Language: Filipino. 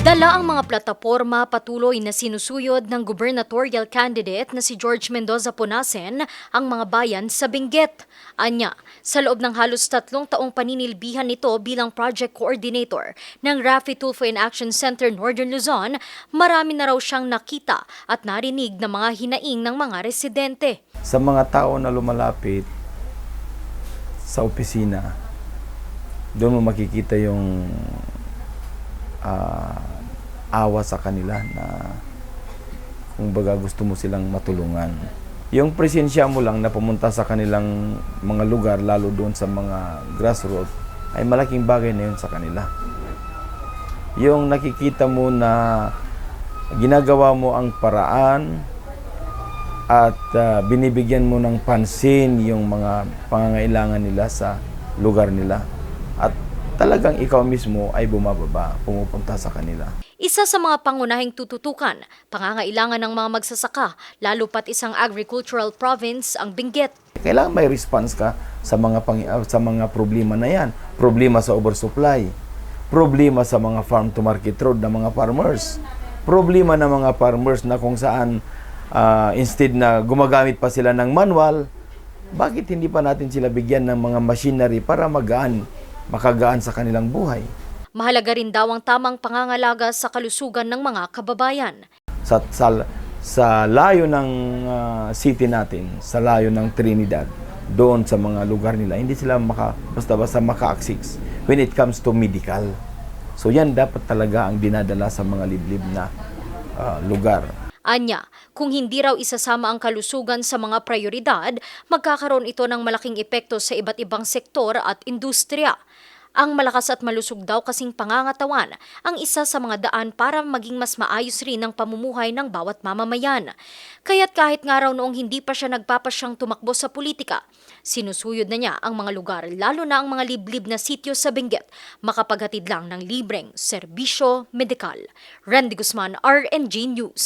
Dala ang mga plataporma patuloy na sinusuyod ng gubernatorial candidate na si George Mendoza Punasen ang mga bayan sa Benguet. Anya, sa loob ng halos 3 taong paninilbihan nito bilang project coordinator ng Rafi Tulfo in Action Center Northern Luzon, marami na raw siyang nakita at narinig na mga hinaing ng mga residente. Sa mga tao na lumalapit sa opisina, doon mo makikita yung awa sa kanila na kung baga gusto mo silang matulungan. Yung presensya mo lang na pumunta sa kanilang mga lugar, lalo doon sa mga grassroots, ay malaking bagay na yun sa kanila. Yung nakikita mo na ginagawa mo ang paraan at binibigyan mo ng pansin yung mga pangangailangan nila sa lugar nila. At talagang ikaw mismo ay bumababa, pumupunta sa kanila. Isa sa mga pangunahing tututukan, pangangailangan ng mga magsasaka, lalo pat isang agricultural province ang Benguet. Kailangan may response ka sa mga problema na yan. Problema sa oversupply, problema sa mga farm to market road ng mga farmers, problema ng mga farmers na kung saan instead na gumagamit pa sila ng manual, bakit hindi pa natin sila bigyan ng mga machinery para makagaan sa kanilang buhay? Mahalaga rin daw ang tamang pangangalaga sa kalusugan ng mga kababayan. Sa layo ng city natin, sa layo ng Trinidad, doon sa mga lugar nila, hindi sila basta-basta maka-access when it comes to medical. So yan dapat talaga ang dinadala sa mga liblib na lugar. Anya, kung hindi raw isasama ang kalusugan sa mga prioridad, magkakaroon ito ng malaking epekto sa iba't ibang sektor at industriya. Ang malakas at malusog daw kasing pangangatawan ang isa sa mga daan para maging mas maayos rin ang pamumuhay ng bawat mamamayan. Kaya't kahit nga raw noong hindi pa siya nagpapasyang tumakbo sa politika, sinusuyod na niya ang mga lugar, lalo na ang mga liblib na sityo sa Benguet, makapaghatid lang ng libreng serbisyo medikal. Randy Guzman, RNG News.